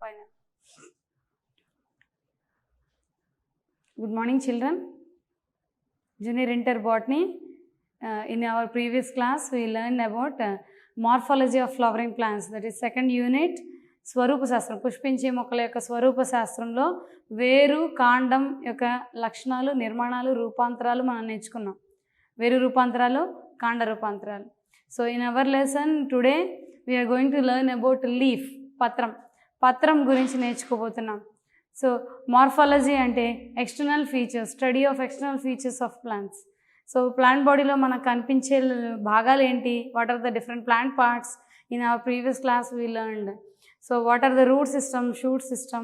Final. Good morning, children. Junior Inter Botany. In our previous class, we learned about morphology of flowering plants. That is second unit. స్వరూప శాస్త్రం, పుష్పించే మొక్కల యొక్క స్వరూప శాస్త్రంలో వేరు కాండం యొక్క లక్షణాలు, నిర్మాణాలు, రూపాంతరాలు మనం నేర్చుకున్నాం. వేరు రూపాంతరాలు, కాండ రూపాంతరాలు. So in our lesson today we are going to learn about leaf, పత్రం. పత్రం గురించి నేర్చుకోబోతున్నాం. సో మార్ఫాలజీ అంటే external features, study of external features of plants. So plant బాడీలో మనకు కనిపించే భాగాలు ఏంటి, what are the different plant parts. In our previous class we learned. So what are the root system, shoot system,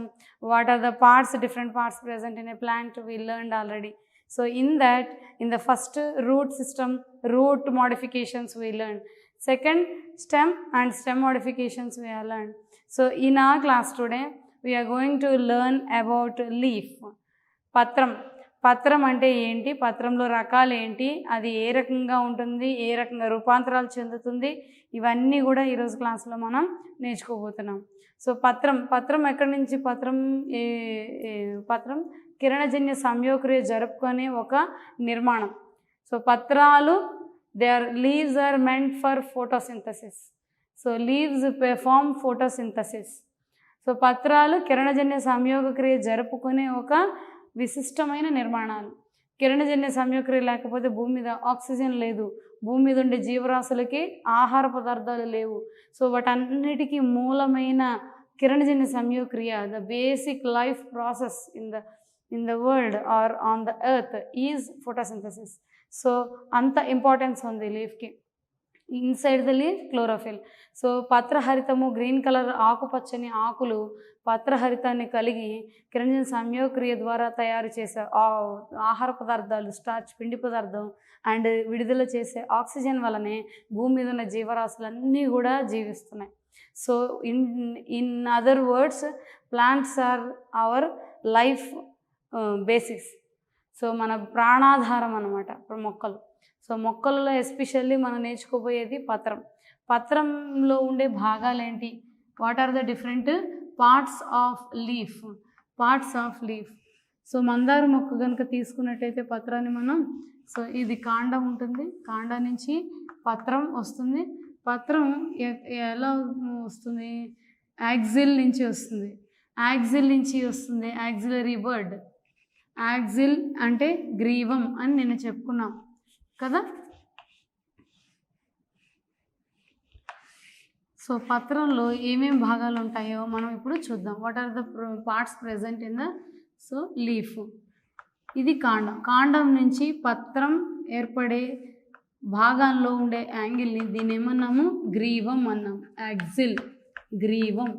what are the parts, different parts present in a plant, we learned already. So in that, in the first root system, root modifications we learned. Second, stem and stem modifications we have learned. So in our class today, we are going to learn about leaf. పత్రం. పత్రం అంటే ఏంటి, పత్రంలో రకాలు ఏంటి, అది ఏ రకంగా ఉంటుంది, ఏ రకంగా రూపాంతరాలు చెందుతుంది, ఇవన్నీ కూడా ఈరోజు క్లాస్లో మనం నేర్చుకోబోతున్నాం. సో పత్రం ఎక్కడి నుంచి, పత్రం కిరణజన్య సంయోగక్రియ జరుపుకునే ఒక నిర్మాణం. సో పత్రాలు, leaves are meant for photosynthesis. So leaves perform photosynthesis. So పత్రాలు కిరణజన్య సంయోగక్రియ జరుపుకునే ఒక విశిష్టమైన నిర్మాణాలు. కిరణజన్య సంయోగక్రియ లేకపోతే భూమి మీద ఆక్సిజన్ లేదు, భూమి మీద ఉండే జీవరాశులకి ఆహార పదార్థాలు లేవు. సో వాటన్నిటికీ మూలమైన కిరణజన్య సంయోగక్రియ, the basic life process in the world or on the earth is photosynthesis. So అంత ఇంపార్టెన్స్ ఉంది లీఫ్కి. Inside the leaf chlorophyll. So పత్రహరితము, గ్రీన్ కలర్ ఆకుపచ్చని ఆకులు పత్రహరితాన్ని కలిగి కిరణజన్య సంయోగక్రియ ద్వారా తయారు చేసే ఆహార పదార్థాలు, స్టార్చ్, పిండి పదార్థం అండ్ విడుదల చేసే ఆక్సిజన్ వలనే భూమి మీద ఉన్న జీవరాశులన్నీ కూడా జీవిస్తున్నాయి. So in other words, plants are our life basics. So మన ప్రాణాధారం అన్నమాట మొక్కలు. సో మొక్కలలో ఎస్పెషల్లీ మనం నేర్చుకోబోయేది పత్రం. పత్రంలో ఉండే భాగాలు ఏంటి, what are the different parts of leaf. So మందార మొక్క కనుక తీసుకున్నట్టయితే పత్రాన్ని మనం, సో ఇది కాండం ఉంటుంది, కాండం నుంచి పత్రం వస్తుంది. పత్రం ఎలా వస్తుంది, యాక్సిల్ నుంచి వస్తుంది. Auxiliary bird. యాక్సిల్ అంటే గ్రీవం అని నేను చెప్పుకున్నాం కదా. సో పత్రంలో ఏమేమి భాగాలు ఉంటాయో మనం ఇప్పుడు చూద్దాం. What are the parts present in the leaf. ఇది కాండం. కాండం నుంచి పత్రం ఏర్పడే భాగాల్లో ఉండే యాంగిల్ని దీన్ని ఏమన్నాము, గ్రీవం అన్నాము. యాక్సిల్, గ్రీవం.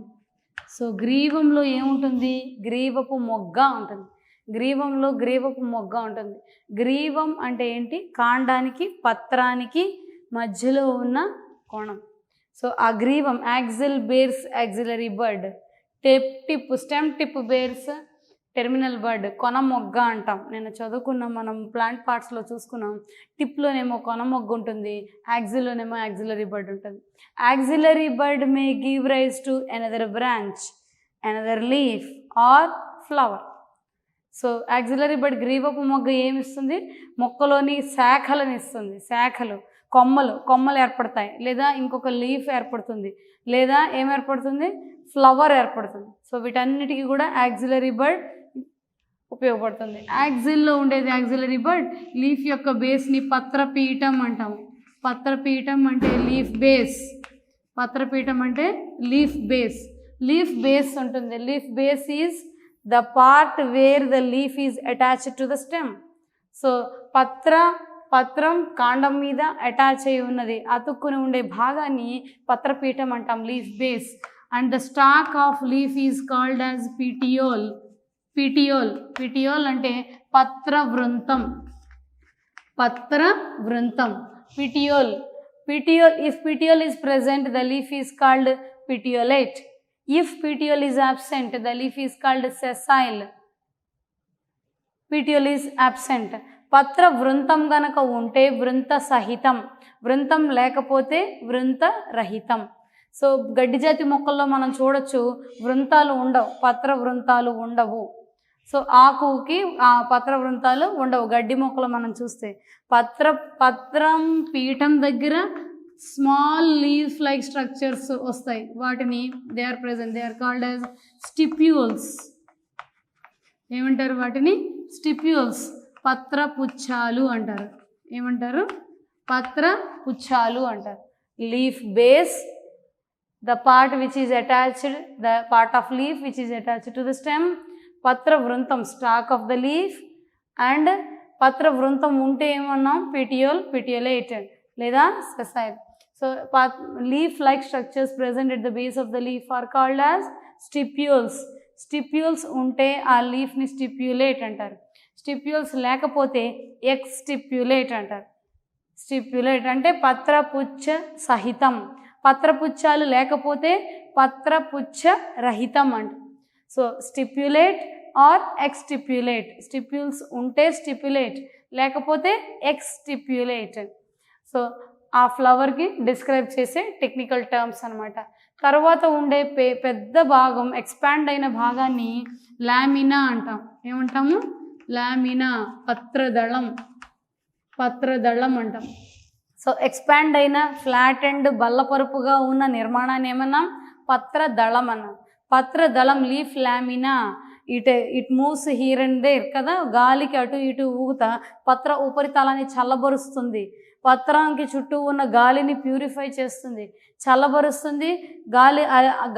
సో గ్రీవంలో ఏముంటుంది, గ్రీవపు మొగ్గ ఉంటుంది. గ్రీవపు మొగ్గ ఉంటుంది. గ్రీవం అంటే ఏంటి, కాండానికి పత్రానికి మధ్యలో ఉన్న కోణం. సో ఆ గ్రీవం, axil bears axillary bud. Stem tip bears terminal bud. కొన మొగ్గ అంటాం. నేను చదువుకున్నాం, మనం ప్లాంట్ పార్ట్స్లో చూసుకున్నాం. టిప్లోనేమో కొన మొగ్గ ఉంటుంది, యాక్సిల్లోనేమో యాక్సిలరీ బర్డ్ ఉంటుంది. Axillary bud may give rise to another branch, another leaf or flower. So axillary bud గ్రీవపు మొగ్గ ఏమిస్తుంది, మొక్కలోని శాఖలను ఇస్తుంది. శాఖలు, కొమ్మలు ఏర్పడతాయి, లేదా ఇంకొక లీఫ్ ఏర్పడుతుంది, లేదా ఏర్పడుతుంది, ఫ్లవర్ ఏర్పడుతుంది. సో వీటన్నిటికీ కూడా యాక్సిలరీ బర్డ్ ఉపయోగపడుతుంది. యాక్సిల్లో ఉండేది యాక్సిలరీ బర్డ్. లీఫ్ యొక్క బేస్ని పత్రపీఠం అంటాము. పత్రపీఠం అంటే లీఫ్ బేస్. పత్రపీఠం అంటే లీఫ్ బేస్. లీఫ్ బేస్ ఉంటుంది. Leaf base is the part where the leaf is attached to the stem. So పత్రం కాండం మీద అటాచ్ అయి ఉన్నది, అతుక్కుని ఉండే భాగాన్ని పత్రపీఠం అంటాం, leaf base. And the stock of leaf is called as petiole. Petiole అంటే పత్రవృంతం. Petiole. If petiole is present, the leaf is called petiolate. If petiole is absent, the leaf is called sessile. Petiole is absent. పత్ర వృంతం గనక ఉంటే వృంత సహితం, వృంతం లేకపోతే వృంత రహితం. So గడ్డి జాతి మొక్కల్లో మనం చూడొచ్చు వృంతాలు ఉండవు, పత్ర వృంతాలు ఉండవు. సో ఆకుకి ఆ పత్ర వృంతాలు ఉండవు గడ్డి మొక్కలు మనం చూస్తే. పత్రం పీఠం దగ్గర స్మాల్ లీవ్స్ లైక్ స్ట్రక్చర్స్ వస్తాయి, వాటిని they are called as stipules. ఏమంటారు వాటిని? స్టిప్యూల్స్, పత్ర పుచ్చాలు అంటారు. ఏమంటారు? పత్ర పుచ్చాలు అంటారు. Leaf base, the part which is attached, the part of leaf which is attached to the stem. Patra వృంతం, stalk of the leaf. and పత్ర వృంతం ఉంటే ఏమన్నాం? petiolate లేదా sessile. so leaf like structures present at the base of the leaf are called as stipules. stipules ఉంటే ఆ లీఫ్ని stipulate అంటారు. Stipules లేకపోతే ఎక్స్టిప్యులేట్ అంటారు. Stipulate అంటే పత్రపుచ్చ సహితం, పత్రపుచ్చాలు లేకపోతే పత్రపుచ్చ రహితం అంట. So stipulate or exstipulate. Stipules ఉంటే స్టిప్యులేట్, లేకపోతే ఎక్స్టిప్యులేట్. సో ఆ ఫ్లవర్కి డిస్క్రైబ్ చేసే టెక్నికల్ టర్మ్స్ అనమాట. తర్వాత ఉండే పెద్ద భాగం, ఎక్స్పాండ్ అయిన భాగాన్ని లామినా అంటాం. ఏమంటాము? లామినా, పత్రదళం, పత్రదళం అంటాం. సో ఎక్స్పాండ్ అయిన ఫ్లాట్ అండ్ బల్లపరుపుగా ఉన్న నిర్మాణాన్ని ఏమన్నాం? పత్రదళం అన్నాం. పత్రదళం, leaf lamina, it moves here and there కదా, గాలికి అటు ఇటు ఊగుతా పత్ర ఉపరితలాన్ని చల్లబరుస్తుంది, పత్రానికి చుట్టూ ఉన్న గాలిని ప్యూరిఫై చేస్తుంది, చల్లబరుస్తుంది,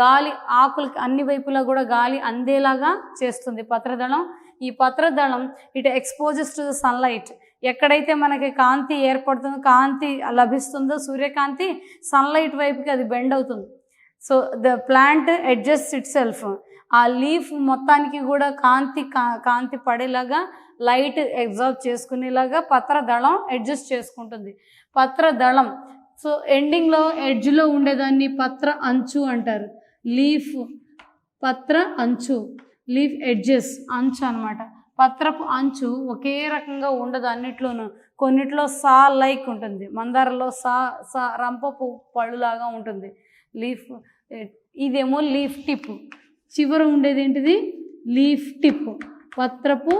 గాలి ఆకులకి అన్ని వైపులా కూడా గాలి అందేలాగా చేస్తుంది పత్రదళం. ఈ పత్రదళం it exposes to the sunlight. ఎక్కడైతే మనకి కాంతి ఏర్పడుతుందో, కాంతి లభిస్తుందో, సూర్యకాంతి, సన్లైట్ వైపుకి అది బెండ్ అవుతుంది. So the plant adjust it self. ఆ లీఫ్ మొత్తానికి కూడా కాంతి పడేలాగా, లైట్ అబ్జర్వ్ చేసుకునేలాగా పత్రదళం అడ్జస్ట్ చేసుకుంటుంది. పత్రదళం. సో ఎండింగ్లో ఎడ్జ్లో ఉండేదాన్ని పత్ర అంచు అంటారు. లీఫ్ పత్ర అంచు, లీఫ్ ఎడ్జెస్, అంచు అనమాట. పత్రపు అంచు ఒకే రకంగా ఉండదు అన్నిట్లోనూ. కొన్నిట్లో సా లైక్ ఉంటుంది, మందారలో సా రంపపు పళ్ళులాగా ఉంటుంది లీఫ్. ఇదేమో లీఫ్ టిప్. చివర ఉండేది ఏంటిది? లీఫ్ టిప్, పత్రపు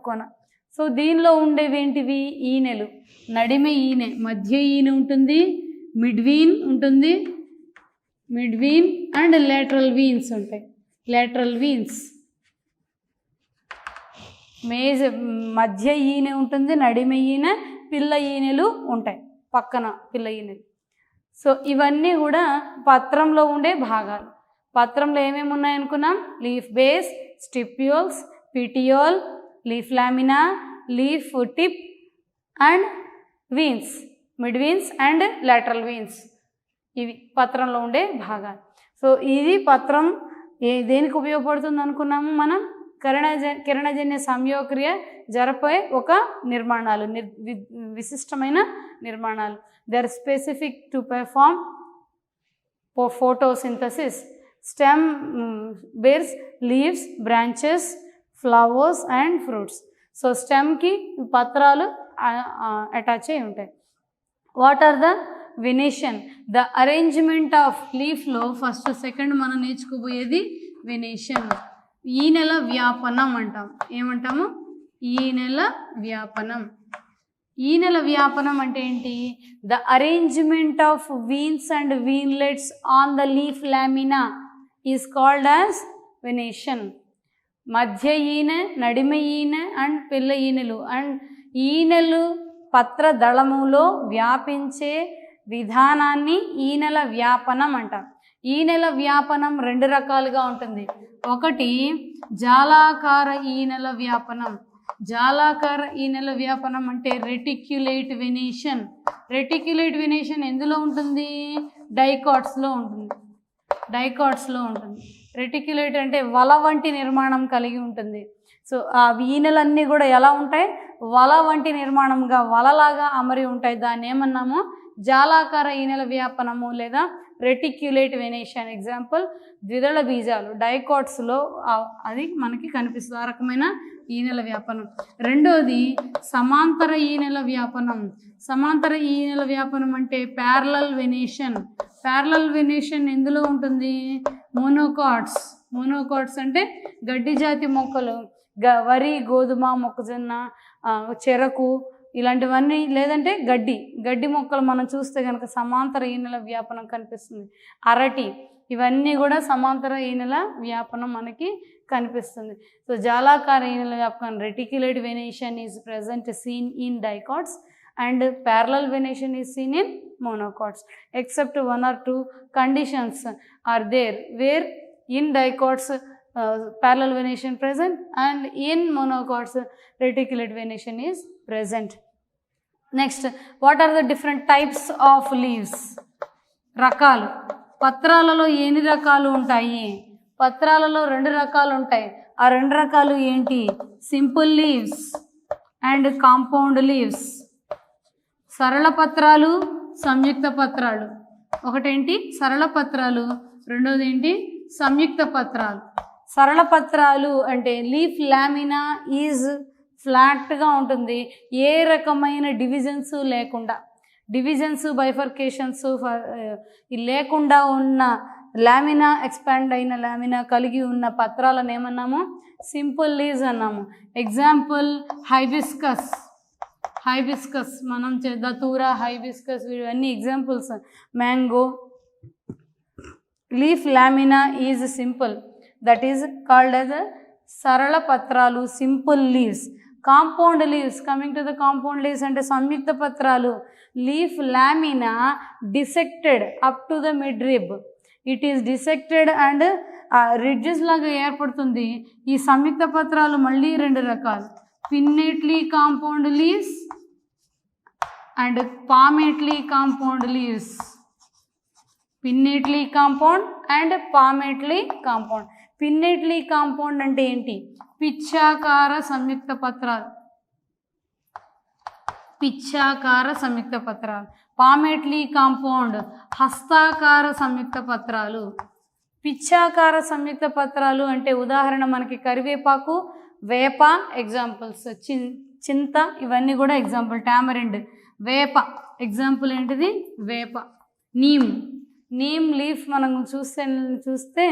కొన. సో దీనిలో ఉండేవి ఏంటివి? ఈనెలు. నడిమె ఈనె, మధ్య ఈనె ఉంటుంది, మిడ్వీన్ ఉంటుంది, మిడ్వీన్ అండ్ లేటరల్ వీన్స్ ఉంటాయి. లేటరల్ వీన్స్, మధ్య ఈనె ఉంటుంది, నడిమె ఈనె, పిల్ల ఈనెలు ఉంటాయి పక్కన, పిల్ల ఈనెలు. సో ఇవన్నీ కూడా పత్రంలో ఉండే భాగాలు. పత్రంలో ఏమేమి ఉన్నాయనుకున్నాం? Leaf base, stipules, petiole, leaf lamina, leaf tip and veins, mid veins and lateral veins. ఇవి పత్రంలో ఉండే భాగాలు. సో ఇది పత్రం దేనికి ఉపయోగపడుతుంది అనుకున్నాము మనం? కిరణజన్య సంయోగక్రియ జరిపే ఒక నిర్మాణాలు, విశిష్టమైన నిర్మాణాలు. They are specific to perform photosynthesis. Stem bears leaves, branches, flowers and fruits. So స్టెమ్కి పత్రాలు అటాచ్ అయి ఉంటాయి. What are the venation? The arrangement of లీఫ్లో ఫస్ట్ సెకండ్ మనం నేర్చుకోబోయేది వెనేషన్. ఈనెల వ్యాపనం అంటాం. ఏమంటాము? ఈనెల వ్యాపనం. ఈనెల వ్యాపనం అంటే ఏంటి? The arrangement of veins and veinlets on the leaf lamina is called as venation. మధ్య ఈనె, నడిమె ఈనె అండ్ పిల్ల ఈనెలు అండ్ ఈనెలు పత్రదళములో వ్యాపించే విధానాన్ని ఈనెల వ్యాపనం అంటాం. ఈనెల వ్యాపనం రెండు రకాలుగా ఉంటుంది. ఒకటి జాలాకార ఈనెల వ్యాపనం. జాలాకార ఈనెల వ్యాపనం అంటే రెటిక్యులేట్ వెనేషన్. రెటిక్యులేట్ వెనేషన్ ఎందులో ఉంటుంది? డైకాట్స్లో ఉంటుంది. డైకాట్స్లో ఉంటుంది. రెటిక్యులేట్ అంటే వల వంటి నిర్మాణం కలిగి ఉంటుంది. సో ఆ ఈనెలన్నీ కూడా ఎలా ఉంటాయి? వల వంటి నిర్మాణంగా, వలలాగా అమరి ఉంటాయి. దాన్ని ఏమన్నాము? జాలాకార ఈనెల వ్యాపనము లేదా రెటిక్యులేట్ వెనేషన్. ఎగ్జాంపుల్ ద్విదళ బీజాలు డైకాట్స్లో అది మనకి కనిపిస్తుంది, ఆ రకమైన ఈనెల వ్యాపనం. రెండోది సమాంతర ఈనెల వ్యాపనం. సమాంతర ఈనెల వ్యాపనం అంటే ప్యారలల్ వెనేషన్. ప్యారలల్ వెనేషన్ ఎందులో ఉంటుంది? మోనోకాట్స్. మోనోకాట్స్ అంటే గడ్డి జాతి మొక్కలు, వరి, గోధుమ, మొక్కజొన్న, చెరకు ఇలాంటివన్నీ, లేదంటే గడ్డి మొక్కలు మనం చూస్తే కనుక సమాంతర ఈనెల వ్యాపనం కనిపిస్తుంది. అరటి, ఇవన్నీ కూడా సమాంతర ఈనెల వ్యాపనం మనకి కనిపిస్తుంది. సో జాలాకార ఈనెల వ్యాపనం reticulate venation is present seen in dicots and parallel venation is seen in monocots, except 1 or 2 conditions are there where in dicots parallel venation present and in monocots reticulate venation is present. Next, what are the different types of leaves? రకాలు. పత్రాలలో ఎన్ని రకాలు ఉంటాయి? పత్రాలలో 2 రకాలు ఉంటాయి. ఆ 2 రకాలు ఏంటి? Simple leaves and compound leaves. సరళ పత్రాలు, సంయుక్త పత్రాలు. ఒకటేంటి? సరళ పత్రాలు. రెండోది ఏంటి? సంయుక్త పత్రాలు. సరళ పత్రాలు అంటే లీఫ్ లామినా ఈజ్ ఫ్లాట్గా ఉంటుంది, ఏ రకమైన డివిజన్స్ లేకుండా, డివిజన్స్ బైఫర్కేషన్స్ లేకుండా ఉన్న లామినా, ఎక్స్పాండ్ అయిన లామినా కలిగి ఉన్న పత్రాలను ఏమన్నాము? సింపుల్ లీవ్స్ అన్నాము. Example hibiscus. హైబిస్కస్ మనం దతూరా, హైబిస్కస్ ఇవన్నీ examples. Mango. Leaf lamina is simple, that is called as సరళ పత్రాలు, simple leaves. Compound leaves, coming to the compound leaves అంటే సంయుక్త పత్రాలు. Leaf lamina dissected up to the mid rib. It is dissected and ridges లాగా ఏర్పడుతుంది. ఈ సంయుక్త పత్రాలు మళ్ళీ 2 రకాలు, pinnately compound leaves and palmately compound leaves. Pinnately compound and palmately compound. పిన్నెట్లీ compound అంటే ఏంటి? పిచ్చాకార సంయుక్త పత్రాలు. పిచ్చాకార సంయుక్త పత్రాలు. పామెట్లీ కాంపౌండ్ హస్తాకార సంయుక్త పత్రాలు. పిచ్చాకార సంయుక్త పత్రాలు అంటే ఉదాహరణ మనకి కరివేపాకు, వేప ఎగ్జాంపుల్స్, చింత ఇవన్నీ కూడా ఎగ్జాంపుల్. టామరిండ్, వేప ఎగ్జాంపుల్ ఏంటిది? వేప. నీమ్ లీఫ్ మనం చూస్తే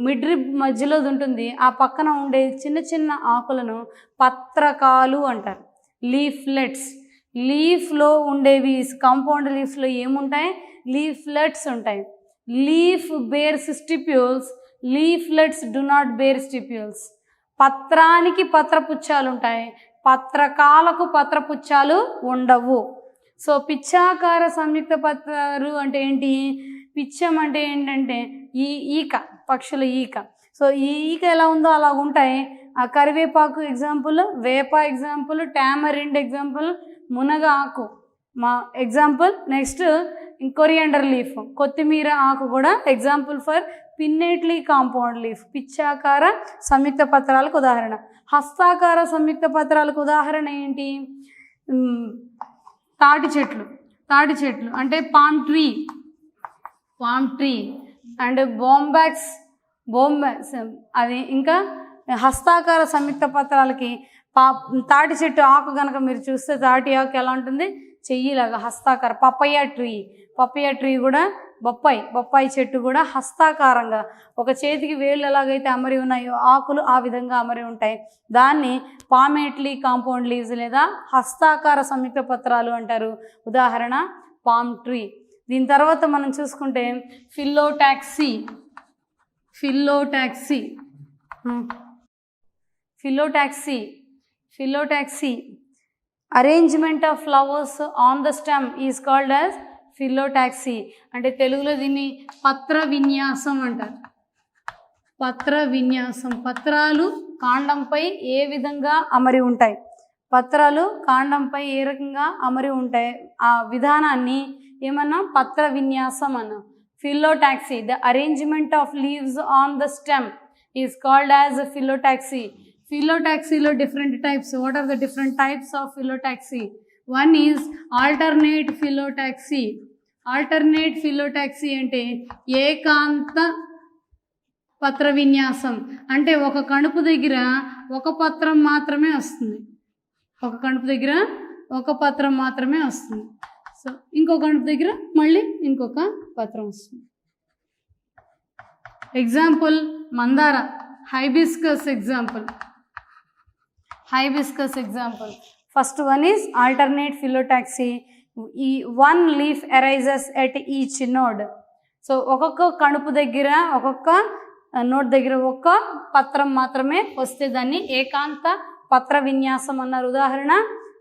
మిడ్ రిబ్ మధ్యలో ఉంటుంది, ఆ పక్కన ఉండే చిన్న చిన్న ఆకులను పత్రకాలు అంటారు, లీఫ్లెట్స్. లీఫ్లో ఉండేవి కాంపౌండ్ లీఫ్లో ఏముంటాయి? లీఫ్లెట్స్ ఉంటాయి. Leaf bears stipules, leaflets do not bear stipules. పత్రానికి పత్రపుచ్చాలు ఉంటాయి, పత్రకాలకు పత్రపుచ్చాలు ఉండవు. సో పిచ్చాకార సంయుక్త పత్రాలు అంటే ఏంటి? పిచ్చం అంటే ఏంటంటే ఈక, పక్షుల ఈక. సో ఈ ఈక ఎలా ఉందో అలా ఉంటాయి. ఆ కరివేపాకు ఎగ్జాంపుల్, వేప ఎగ్జాంపుల్, టామరిండ్ ఎగ్జాంపుల్, మునగ ఆకు మా ఎగ్జాంపుల్. నెక్స్ట్ కొరియాండర్ లీఫ్, కొత్తిమీర ఆకు కూడా ఎగ్జాంపుల్ ఫర్ పిన్నెట్లీ కాంపౌండ్ లీఫ్. పిచ్చాకార సంయుక్త పత్రాలకు ఉదాహరణ. హస్తాకార సంయుక్త పత్రాలకు ఉదాహరణ ఏంటి? తాటి చెట్లు అంటే పామ్ ట్రీ అండ్ బొంబాక్స్ అది. ఇంకా హస్తాకార సంయుక్త పత్రాలకి తాటి చెట్టు ఆకు కనుక మీరు చూస్తే తాటి ఆకు ఎలా ఉంటుంది? చెయ్యిలాగా హస్తాకార. పపయ్య ట్రీ కూడా, బొప్పాయి చెట్టు కూడా హస్తాకారంగా, ఒక చేతికి వేళ్ళు ఎలాగైతే అమరి ఉన్నాయో ఆకులు ఆ విధంగా అమరి ఉంటాయి. దాన్ని పామెట్లీ కాంపౌండ్ లీవ్స్ లేదా హస్తాకార సంయుక్త పత్రాలు అంటారు. ఉదాహరణ పామ్ ట్రీ. దీని తర్వాత మనం చూసుకుంటే phyllotaxy arrangement of flowers on the stem is called as phyllotaxy. అంటే తెలుగులో దీన్ని పత్ర విన్యాసం అంటారు. పత్ర విన్యాసం. పత్రాలు కాండంపై ఏ విధంగా అమరి ఉంటాయి, పత్రాలు కాండంపై ఏ రకంగా అమరి ఉంటాయి, ఆ విధానాన్ని ఏమన్నా పత్ర విన్యాసం అన్నా. Phyllotaxy, the arrangement of leaves on the stem is called as phyllotaxy. ఫిలోటాక్సీలో different types. What are the different types of phyllotaxy? One is alternate phyllotaxy. Alternate phyllotaxy అంటే ఏకాంత పత్ర విన్యాసం. అంటే ఒక కణుపు దగ్గర ఒక పత్రం మాత్రమే వస్తుంది, ఒక కణుపు దగ్గర ఒక పత్రం మాత్రమే వస్తుంది. సో ఇంకో కణుపు దగ్గర మళ్ళీ ఇంకొక పత్రం వస్తుంది. ఎగ్జాంపుల్ మందార, hibiscus example. Hibiscus example. First one is alternate phyllotaxy. ఈ one leaf arises at each node. So ఒక్కొక్క కణుపు దగ్గర ఒక్కొక్క నోడ్ దగ్గర ఒక్క పత్రం మాత్రమే వస్తే దాన్ని ఏకాంత పత్ర విన్యాసం అన్నారు. ఉదాహరణ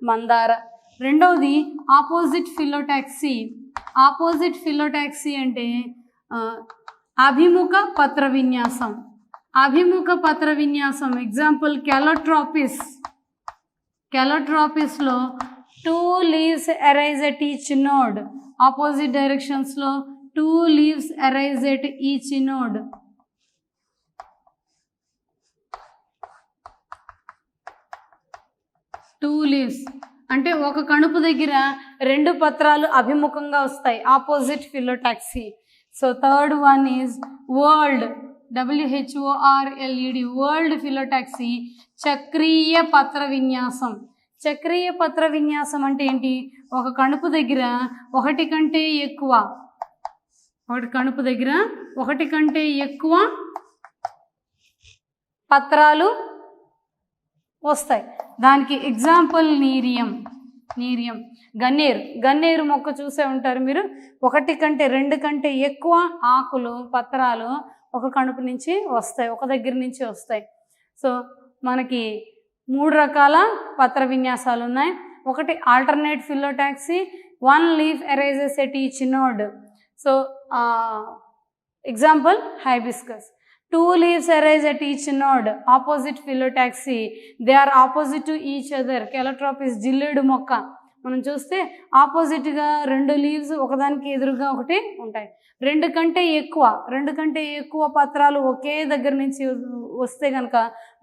మందార. రెండవది ఆపోజిట్ ఫిలోటాక్సీ. ఆపోజిట్ ఫిలోటాక్సీ అంటే అభిముఖ పత్ర విన్యాసం. అభిముఖ పత్ర విన్యాసం ఎగ్జాంపుల్ కెలోట్రాపిస్. కెలోట్రాపిస్లో 2 leaves arise at each node. Opposite డైరెక్షన్స్లో 2 leaves arise at each node. Two leaves అంటే ఒక కణుపు దగ్గర 2 పత్రాలు అభిముఖంగా వస్తాయి, opposite phyllotaxy. So third one is whorled, WHORLED, whorled phyllotaxy. చక్రీయ పత్ర విన్యాసం. చక్రీయ పత్ర విన్యాసం అంటే ఏంటి? ఒక కణుపు దగ్గర ఒకటి కంటే ఎక్కువ పత్రాలు వస్తాయి. దానికి ఎగ్జాంపుల్ నీరియం. గన్నేరు మొక్క చూసే ఉంటారు మీరు. 1 కంటే 2 కంటే ఎక్కువ ఆకులు, పత్రాలు ఒక కణుపు నుంచి వస్తాయి, ఒక దగ్గర నుంచి వస్తాయి. సో మనకి 3 రకాల పత్ర విన్యాసాలు ఉన్నాయి. ఒకటి alternate phyllotaxy, 1 leaf arises at each node. So example hibiscus. 2 leaves arise at each node, opposite phyllotaxy. They are opposite to each other. Calotropis జిల్లేడు మొక్క మనం చూస్తే ఆపోజిట్గా 2 లీవ్స్ ఒకదానికి ఎదురుగా ఒకటి ఉంటాయి. 2 కంటే ఎక్కువ పత్రాలు ఒకే దగ్గర నుంచి వస్తే కనుక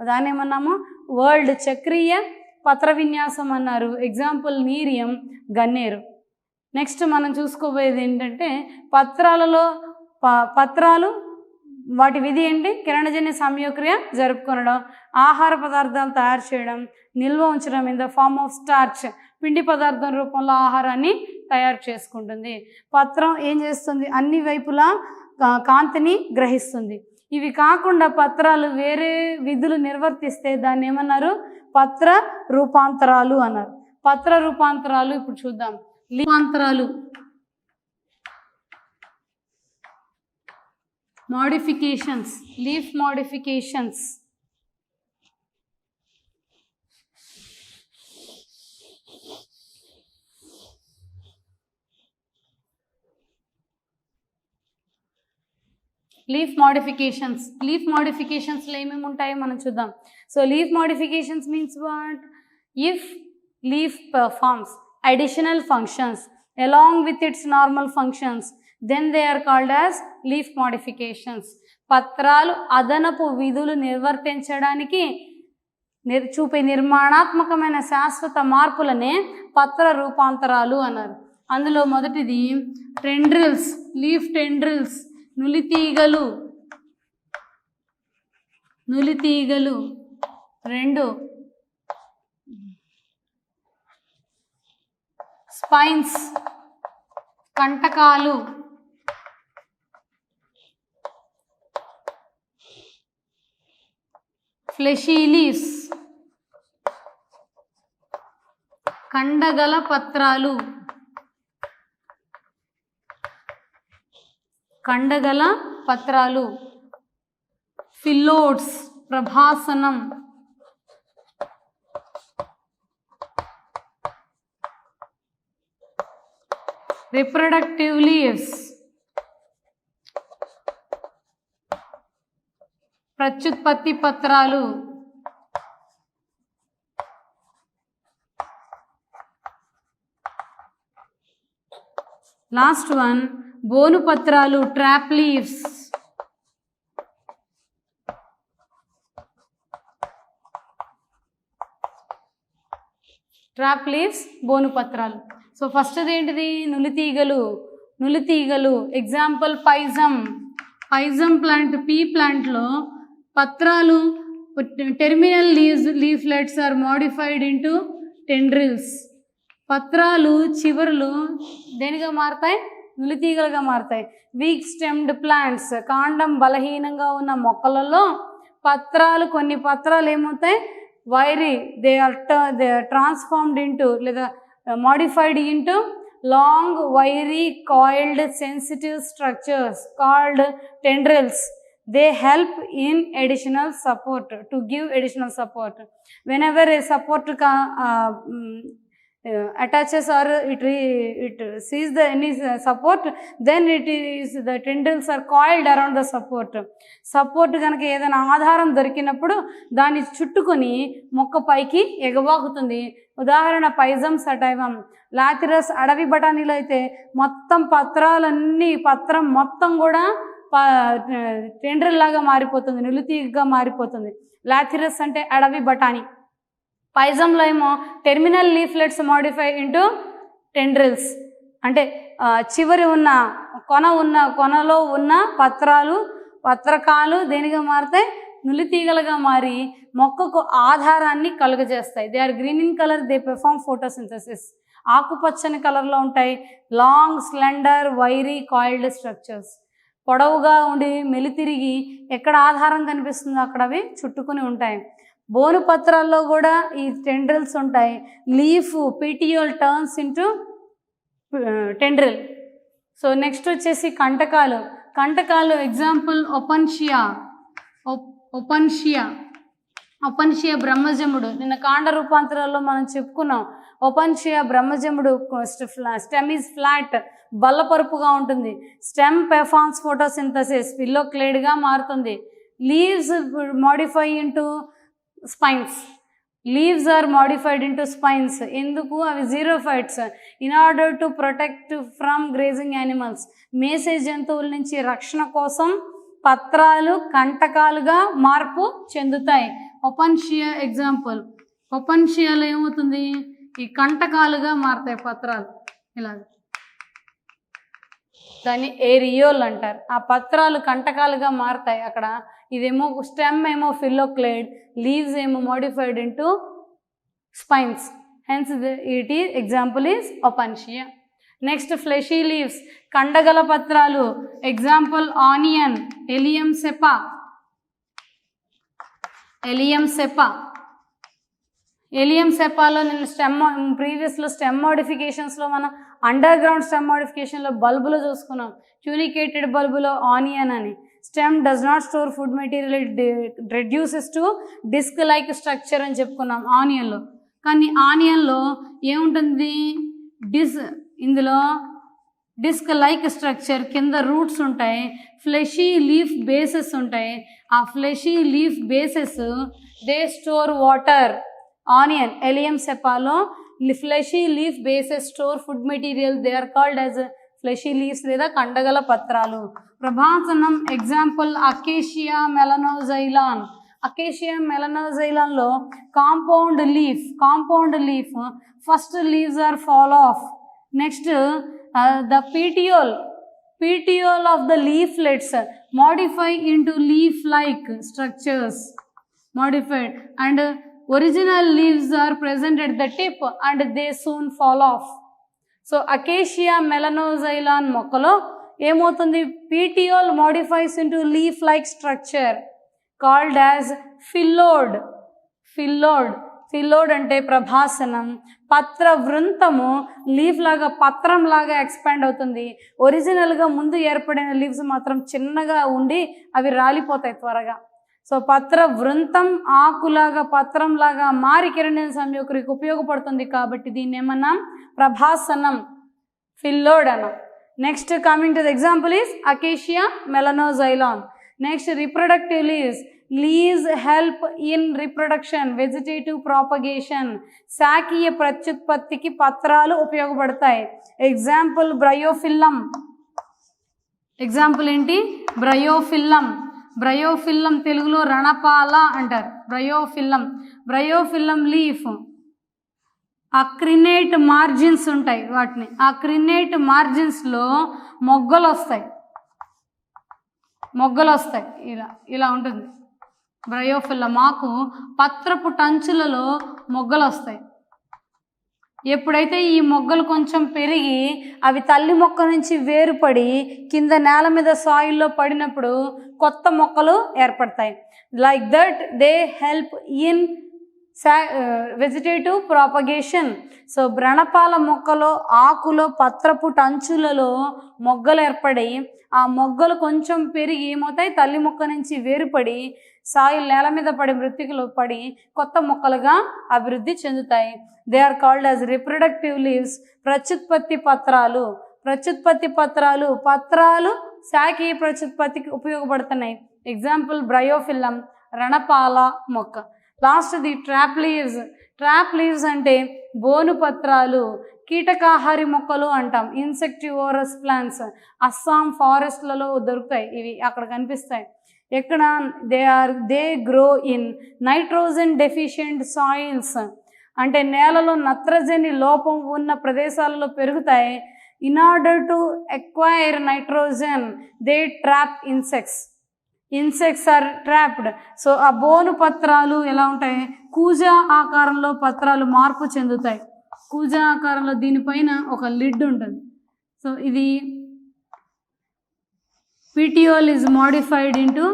దాన్ని ఏమన్నాము? వరల్డ్ చక్రీయ పత్ర విన్యాసం అన్నారు. ఎగ్జాంపుల్ నీరియం, గన్నేరు. నెక్స్ట్ మనం చూసుకోబోయేది ఏంటంటే పత్రాలు వాటి విధి ఏంటి? కిరణజన్య సంయోక్రియ జరుపుకొనడం, ఆహార పదార్థాలు తయారు చేయడం, నిల్వ ఉంచడం in the form of starch. పిండి పదార్థం రూపంలో ఆహారాన్ని తయారు చేసుకుంటుంది. పత్రం ఏం చేస్తుంది? అన్ని వైపులా కాంతిని గ్రహిస్తుంది. ఇవి కాకుండా పత్రాలు వేరే విధులు నిర్వర్తిస్తే దాన్ని ఏమన్నారు? పత్ర రూపాంతరాలు అన్నారు. పత్ర రూపాంతరాలు ఇప్పుడు చూద్దాం. రూపాంతరాలు, modifications, leaf modifications. లీఫ్ మోడిఫికేషన్స్లో ఏమేమి ఉంటాయో మనం చూద్దాం. So leaf modifications means what? If leaf performs additional functions along with its normal functions, then they are called as leaf modifications. పత్రాలు అదనపు విధులు నిర్వర్తించడానికి చూపే నిర్మాణాత్మకమైన శాశ్వత మార్పులనే పత్ర రూపాంతరాలు అన్నారు. అందులో మొదటిది టెండ్రిల్స్, లీఫ్ టెండ్రిల్స్, నులితీగలు. 2 స్పైన్స్, కంటకాలు. ఫ్లెషీ లీవ్స్, కండగల పత్రాలు. ఫిల్లోడ్స్, ప్రభాసనం. రిప్రొడక్టివ్ లీవ్స్, ప్రత్యుత్పత్తి పత్రాలు. లాస్ట్ వన్ బోను పత్రాలు, ట్రాప్ లీవ్స్. బోను పత్రాలు. సో ఫస్ట్ది ఏంటిది? నులితీగలు. నులితీగలు. ఎగ్జాంపుల్ పైజం ప్లాంట్, పీ ప్లాంట్లో పత్రాలు terminal leaflets are modified into tendrils. పత్రాలు చివరలు దేనిగా మారుతాయి? నులితీగలుగా మారుతాయి. వీక్ స్టెమ్డ్ ప్లాంట్స్, కాండం బలహీనంగా ఉన్న మొక్కలలో పత్రాలు, కొన్ని పత్రాలు ఏమవుతాయి? Wiry, they are transformed into లేదా modified into long wiry coiled sensitive structures called tendrils. They help in additional support, to give additional support. Whenever a support attaches or it sees the any support, then it is the tendrils are coiled around the support. Support కనుక ఏదైనా ఆధారం దొరికినప్పుడు దాన్ని చుట్టుకొని మొక్క పైకి ఎగబాకుతుంది. ఉదాహరణ పైజం సటైవం. లాథిరస్ అడవి బఠానీలో అయితే మొత్తం పత్రం మొత్తం కూడా టెండ్రిల్ లాగా మారిపోతుంది, నులితీగగా మారిపోతుంది. లాథిరస్ అంటే అడవి బఠానీ. పైజంలో ఏమో terminal leaflets modify into tendrils, అంటే చివరి ఉన్న కొనలో ఉన్న పత్రకాలు దేనిగా మారుతాయి? నులితీగలుగా మారి మొక్కకు ఆధారాన్ని కలుగజేస్తాయి. They are green in colour, they perform photosynthesis. ఆకుపచ్చని కలర్లో ఉంటాయి. Long slender wiry coiled structures. పొడవుగా ఉండి మెలితిరిగి ఎక్కడ ఆధారం కనిపిస్తుందో అక్కడ అవి చుట్టుకుని ఉంటాయి. బోను పత్రాల్లో కూడా ఈ టెండ్రిల్స్ ఉంటాయి. Leaf petiole turns into tendril. So next వచ్చేసి కంటకాలు. ఎగ్జాంపుల్ ఒపన్షియా బ్రహ్మజముడు. నిన్న కాండ రూపాంతరాల్లో మనం చెప్పుకున్నాం. ఒపన్షియా బ్రహ్మజముడు స్టెమ్ ఈజ్ ఫ్లాట్, బల్లపరుపుగా ఉంటుంది. స్టెమ్ పెర్ఫార్మ్స్ ఫోటోసింథసిస్, పిల్లోక్లేడ్గా మారుతుంది. Leaves modify into spines. Leaves are modified into spines. ఎందుకు? అవి xerophytes. In order to protect from grazing animals. మేసే జంతువుల నుంచి రక్షణ కోసం పత్రాలు కంటకాలుగా మార్పు చెందుతాయి. ఒపన్షియా ఎగ్జాంపుల్. ఒపన్షియాలో ఏమవుతుంది? ఈ కంటకాలుగా మారుతాయి పత్రాలు ఇలాగ. దాన్ని ఏరియోల్ అంటారు. ఆ పత్రాలు కంటకాలుగా మారుతాయి అక్కడ. ఇదేమో స్టెమ్ ఏమో ఫిల్లోక్లేడ్, లీవ్స్ ఏమో modified into spines. Hence it is example is opuntia. Next fleshy leaves, కండగల పత్రాలు. ఎగ్జాంపుల్ ఆనియన్, ఎలియం సెపాలో నేను ప్రీవియస్లో స్టెమ్ మోడిఫికేషన్స్లో మనం అండర్ గ్రౌండ్ స్టెమ్ మోడిఫికేషన్లో బల్బులో చూసుకున్నాం. ట్యూనికేటెడ్ బల్బులో ఆనియన్ అని. Stem does not store food material, it reduces to disc like structure అని చెప్పుకున్నాం ఆనియన్లో. కానీ ఆనియన్లో ఏముంటుంది? ఇందులో డిస్క్ లైక్ స్ట్రక్చర్, కింద రూట్స్ ఉంటాయి, ఫ్లెషీ లీఫ్ బేసెస్ ఉంటాయి. ఆ fleshy leaf bases they store water. Onion, allium సెపాలో fleshy leaf bases store food material. They are called as fleshy leaves లేదా కండగల పత్రాలు. ప్రభాసనం ఎగ్జాంపుల్ అకేషియా మెలనోజైలాన్. అకేషియా మెలనోజైలాన్లో compound leaf first leaves are fall off. Next the petiole of the leaflets modify into leaf-like structures, modified, and original leaves are present at the tip and they soon fall off. So acacia melanoxylon మొక్కలో ఏమవుతుంది? petiole modifies into leaf-like structure called as phyllodes. ఫిల్లోడ్ అంటే ప్రభాసనం. పత్ర వృంతము leaf లాగా పత్రం లాగా expand అవుతుంది. ఒరిజినల్గా ముందు ఏర్పడిన లీవ్స్ మాత్రం చిన్నగా ఉండి అవి రాలిపోతాయి త్వరగా. సో పత్ర వృంతం ఆకులాగా పత్రంలాగా మారి కిరణ్య సంయోక్రియకు ఉపయోగపడుతుంది. కాబట్టి దీన్ని ఏమన్నాం? ప్రభాసనం, ఫిల్లోడ్ అన్నాం. Next coming to the example is acacia melanoxylon. Next reproductive leaves. Leaves help in reproduction, vegetative propagation. శాకీయ ప్రత్యుత్పత్తికి పత్రాలు ఉపయోగపడతాయి. Example bryophyllum. ఎగ్జాంపుల్ ఏంటి? బ్రయోఫిల్లం తెలుగులో రణపాల అంటారు. బ్రయోఫిల్లం లీఫ్ అక్రినేట్ మార్జిన్స్ ఉంటాయి, వాటిని అక్రినేట్ మార్జిన్స్లో మొగ్గలు వస్తాయి, ఇలా ఉంటుంది బ్రయోఫిల్లా. మాకు పత్రపు టంచులలో మొగ్గలు వస్తాయి. ఎప్పుడైతే ఈ మొగ్గలు కొంచెం పెరిగి అవి తల్లి మొక్క నుంచి వేరుపడి కింద నేల మీద సాయిల్లో పడినప్పుడు కొత్త మొక్కలు ఏర్పడతాయి. Like that they help in vegetative propagation. So వ్రణపాల మొక్కలో ఆకులో పత్రపు టంచులలో మొగ్గలు ఏర్పడి ఆ మొగ్గలు కొంచెం పెరిగి ఏమవుతాయి, తల్లి మొక్క నుంచి వేరుపడి సాయిల్ నేల మీద పడి మృతికలో పడి కొత్త మొక్కలుగా అభివృద్ధి చెందుతాయి. They are called as reproductive leaves. ప్రత్యుత్పత్తి పత్రాలు శాఖీయ ప్రత్యుత్పత్తికి ఉపయోగపడుతున్నాయి. ఎగ్జాంపుల్ బ్రయోఫిల్లం, రణపాల మొక్క. లాస్ట్ది ట్రాప్ లీవ్స్ అంటే బోను పత్రాలు, కీటకాహారి మొక్కలు అంటాం, ఇన్సెక్టివోరస్ ప్లాంట్స్. అస్సాం ఫారెస్ట్లలో దొరుకుతాయి ఇవి, అక్కడ కనిపిస్తాయి. ఎక్కడ they grow in nitrogen deficient soils, అంటే నేలలో నత్రజని లోపం ఉన్న ప్రదేశాలలో పెరుగుతాయి. In order to acquire nitrogen they trap insects are trapped. So ఆ బోను పత్రాలు ఎలా ఉంటాయి, కూజా ఆకారంలో పత్రాలు మార్పు చెందుతాయి. కూజా ఆకారంలో దీనిపైన ఒక లిడ్ ఉంటుంది. సో ఇది petiole is modified into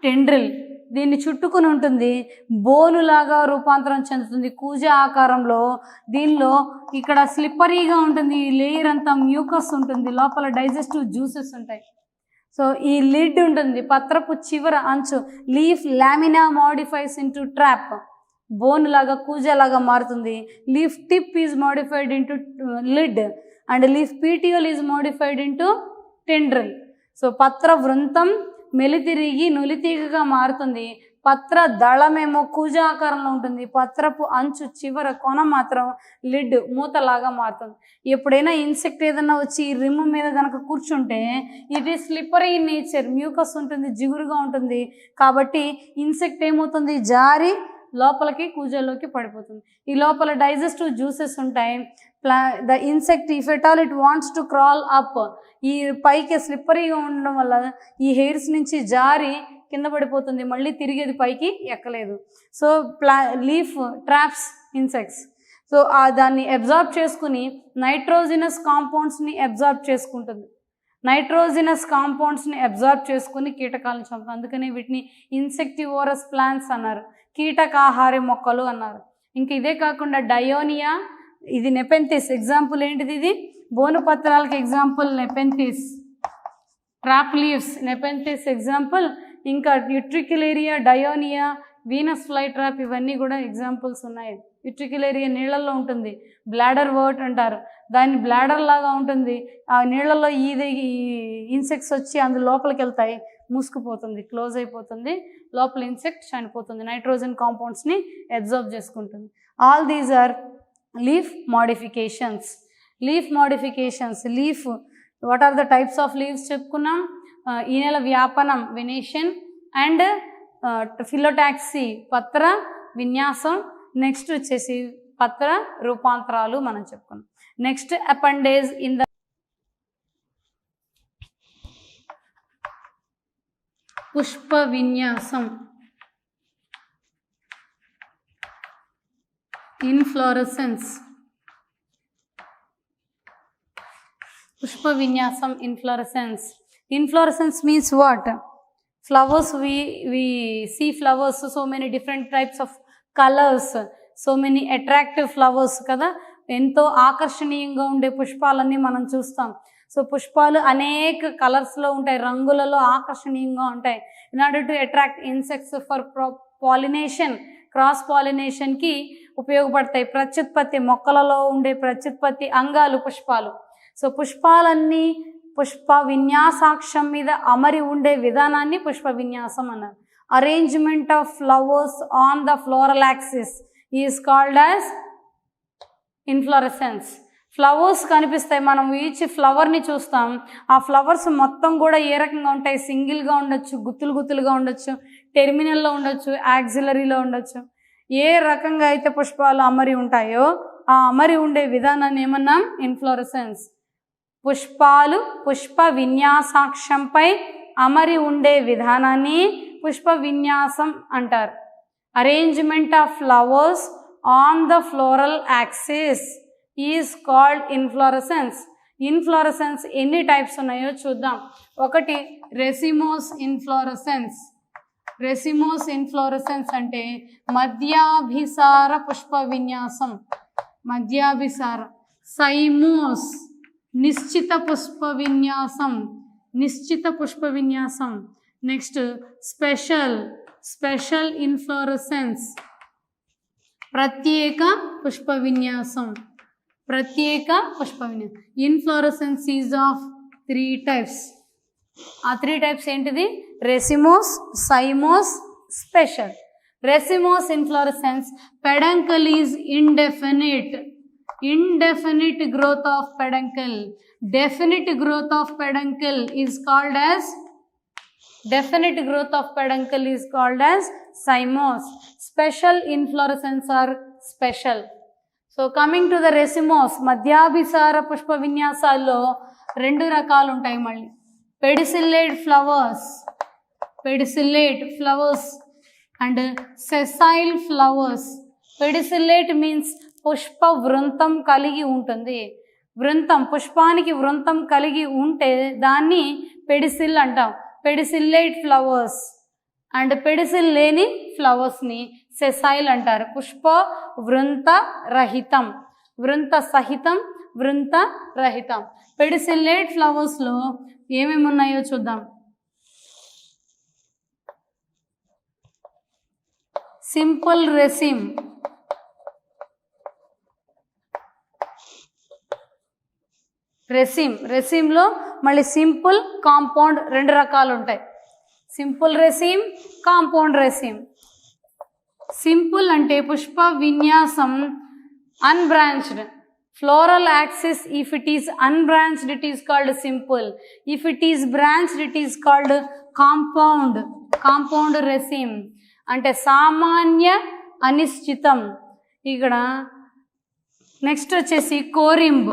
tendril. దీన్ని చుట్టుకుని ఉంటుంది, బోనులాగా రూపాంతరం చెందుతుంది కూజా ఆకారంలో. దీనిలో ఇక్కడ స్లిప్పరీగా ఉంటుంది, ఈ లేయర్ అంతా మ్యూకస్ ఉంటుంది, లోపల డైజెస్టివ్ జ్యూసెస్ ఉంటాయి. సో ఈ లిడ్ ఉంటుంది, పత్రపు చివర అంచు. Leaf lamina modifies into trap, bone లాగా కూజాలాగా మారుతుంది. Leaf tip is modified into lid and leaf petiole is modified into tendril. So పత్ర వృంతం మెలితిరిగి నులితీగగా మారుతుంది. పత్ర దళమేమో కూజాకారంలో ఉంటుంది, పత్రపు అంచు చివర కొన మాత్రం లిడ్ మూతలాగా మారుతుంది. ఎప్పుడైనా ఇన్సెక్ట్ ఏదైనా వచ్చి ఈ రిమ్ మీద కనుక కూర్చుంటే it is slippery in nature, mucus ఉంటుంది, జిగురుగా ఉంటుంది. కాబట్టి ఇన్సెక్ట్ ఏమవుతుంది, జారి లోపలికి కూజాలోకి పడిపోతుంది. ఈ లోపల డైజెస్టివ్ జ్యూసెస్ ఉంటాయి. The insect if at all it wants to crawl up, ఈ పైకి స్లిప్పరీగా ఉండడం వల్ల ఈ హెయిర్స్ నుంచి జారి కింద పడిపోతుంది, మళ్ళీ తిరిగేది పైకి ఎక్కలేదు. So leaf traps insects. So దాన్ని అబ్జార్బ్ చేసుకుని నైట్రోజినస్ కాంపౌండ్స్ని అబ్జార్బ్ చేసుకుంటుంది. నైట్రోజినస్ కాంపౌండ్స్ని అబ్జార్బ్ చేసుకుని కీటకాలను చంపుతుంది. అందుకని వీటిని ఇన్సెక్టివోరస్ ప్లాంట్స్ అన్నారు, కీటకాహారి మొక్కలు అన్నారు. ఇంక ఇదే కాకుండా డయోనియా, ఇది నెపెంథిస్. ఎగ్జాంపుల్ ఏంటిది, ఇది బోను పత్రాలకి example nepenthes. Trap leaves nepenthes example. ఇంకా utricularia, dionaea, Venus fly trap, ఇవన్నీ కూడా ఎగ్జాంపుల్స్ ఉన్నాయి. యుట్రిక్యులేరియా నీళ్ళల్లో ఉంటుంది, బ్లాడర్ వర్ట్ అంటారు, దాన్ని బ్లాడర్ లాగా ఉంటుంది. ఆ నీళ్ళల్లో ఈ ఇన్సెక్ట్స్ వచ్చి అందులో లోపలికి వెళ్తాయి, మూసుకుపోతుంది, క్లోజ్ అయిపోతుంది, లోపల ఇన్సెక్ట్ చనిపోతుంది, నైట్రోజన్ కాంపౌండ్స్ని అబ్జర్వ్ చేసుకుంటుంది. All these are leaf modifications. Leaf what are the types of leaves చెప్పుకున్నాం. ఈనెల వ్యాపనం వెనేషన్ అండ్ ఫిలోటాక్సీ పత్ర విన్యాసం. నెక్స్ట్ వచ్చేసి పత్ర రూపాంతరాలు మనం చెప్పుకున్నాం. Next appendage in the Pushpa విన్యాసం, ఇన్ఫ్లోరసెన్స్. పుష్ప విన్యాసం, inflorescence. Inflorescence means what? Flowers, we see flowers, so many different types of colors, so many attractive flowers కదా. ఎంతో ఆకర్షణీయంగా ఉండే పుష్పాలన్నీ మనం చూస్తాం. సో పుష్పాలు అనేక కలర్స్లో ఉంటాయి, రంగులలో ఆకర్షణీయంగా ఉంటాయి. In order to attract insects for pollination, cross పాలినేషన్కి ఉపయోగపడతాయి. ప్రత్యుత్పత్తి, మొక్కలలో ఉండే ప్రత్యుత్పత్తి అంగాలు పుష్పాలు. సో పుష్పాలన్నీ పుష్ప విన్యాసాక్షం మీద అమరి ఉండే విధానాన్ని పుష్ప విన్యాసం అన్నారు. Arrangement of flowers on the floral axis is called as inflorescence. Flowers కనిపిస్తాయి, మనం ఈచ్ ఫ్లవర్ని చూస్తాం. ఆ ఫ్లవర్స్ మొత్తం కూడా ఏ రకంగా ఉంటాయి, సింగిల్గా ఉండొచ్చు, గుత్తులుగా ఉండొచ్చు, టెర్మినల్లో ఉండొచ్చు, యాక్సిలరీలో ఉండొచ్చు. ఏ రకంగా అయితే పుష్పాలు అమరి ఉంటాయో ఆ అమరి ఉండే విధానాన్ని ఏమన్నాం? ఇన్ఫ్లోరసెన్స్. పుష్పాలు పుష్ప విన్యాసాక్షంపై అమరి ఉండే విధానాన్ని పుష్ప విన్యాసం అంటారు. Arrangement of flowers on the floral axis is called inflorescence. Inflorescence ఎన్ని టైప్స్ ఉన్నాయో చూద్దాం. ఒకటి రెసిమోస్ ఇన్ఫ్లోరసెన్స్. రెసిమోస్ ఇన్ఫ్లోరసెన్స్ అంటే మధ్యాభిసార పుష్ప విన్యాసం. మధ్యాభిసార. సైమోస్ నిశ్చిత పుష్ప విన్యాసం. నిశ్చిత పుష్ప విన్యాసం. Next special inflorescence. ప్రత్యేక పుష్ప విన్యాసం. ప్రత్యేక పుష్ప విన్యాసం. Inflorescence is of 3 types. ఆ 3 types ఏంటిది? Racemose, cymose, special. Racemose inflorescence peduncle is indefinite. Indefinite growth of peduncle. Definite growth of peduncle is called as cymos. Special inflorescence are special. So coming to the racemose, మధ్యాభిసార పుష్ప విన్యాసాల్లో 2 రకాలు ఉంటాయి మళ్ళీ. Pedicellate flowers and sessile flowers. Pedicellate means పుష్ప వృంతం కలిగి ఉంటుంది. వృంతం, పుష్పానికి వృంతం కలిగి ఉంటే దాన్ని పెడిసిల్ అంటాం. Pedicellate flowers. అండ్ పెడిసిల్ లేని ఫ్లవర్స్ని సెసైల్ అంటారు. పుష్ప వృంత రహితం. వృంత సహితం, వృంత రహితం. పెడిసిల్లేట్ ఫ్లవర్స్లో ఏమేమి ఉన్నాయో చూద్దాం. సింపుల్ రెసిమ్. రెసిమ్లో మళ్ళీ సింపుల్, కాంపౌండ్ 2 రకాలు ఉంటాయి. Simple raceme, compound raceme. Simple అంటే పుష్ప విన్యాసం unbranched. Floral axis if it is unbranched it is called simple. If it is branched it is called compound raceme. అంటే సామాన్య అనిశ్చితం. ఇక్కడ నెక్స్ట్ వచ్చేసి corymb.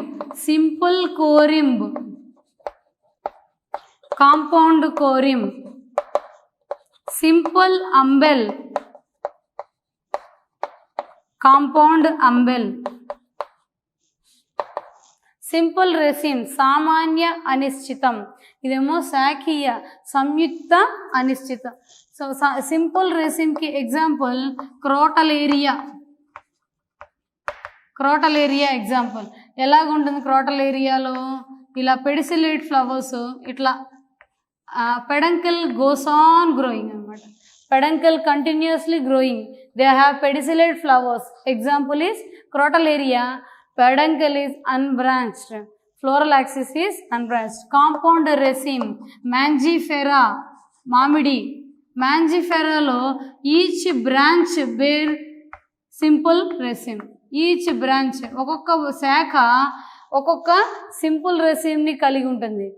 Simple corymb, compound corymb. Simple umbel, compound umbel. Simple raceme సామాన్య అనిశ్చితం. ఇదేమో శాఖీయ సంయుక్త అనిశ్చితం. సో సింపుల్ రెసిమ్కి ఎగ్జాంపుల్ క్రోటలేరియా. ఎగ్జాంపుల్ ఎలాగుంటుంది? క్రోటలేరియాలో ఇలా పెడిసిలేట్ ఫ్లవర్స్ ఇట్లా పెడంకల్ గోస్ ఆన్ గ్రోయింగ్ అనమాట. Peduncle continuously growing. They have pedicellate flowers. Example is crotalaria. Peduncle is unbranched. Floral axis is unbranched. Compound resim. Mangifera, మామిడి. Mangiferaలో each branch bear simple resim. Each branch, ఒక్కొక్క శాఖ ఒక్కొక్క simple రెసిమ్ని కలిగి ఉంటుంది.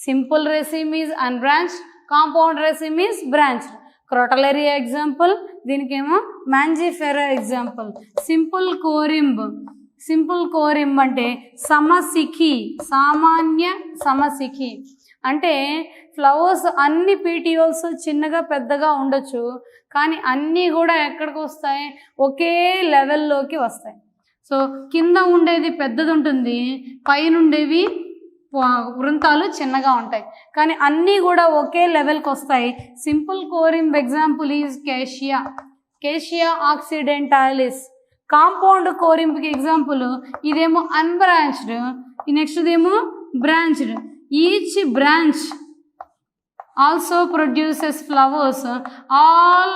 Simple raceme is unbranched, compound raceme is branched. Crotalaria example, దీనికేమో mangifera example. Simple corymb అంటే సమశిఖి, సామాన్య సమశిఖి. అంటే ఫ్లవర్స్ అన్ని పీటియోల్స్ చిన్నగా పెద్దగా ఉండొచ్చు, కానీ అన్నీ కూడా ఎక్కడికి వస్తాయి? ఒకే లెవెల్లోకి వస్తాయి. సో కింద ఉండేది పెద్దది ఉంటుంది, పైన ఉండేవి వృంతాలు చిన్నగా ఉంటాయి, కానీ అన్నీ కూడా ఒకే లెవెల్కి వస్తాయి. Simple corymb example is cassia occidentalis. Compound కోరింబ్కి ఎగ్జాంపుల్ ఇదేమో అన్బ్రాంచ్డ్, నెక్స్ట్ ఏమో branched. Each branch also produces flowers all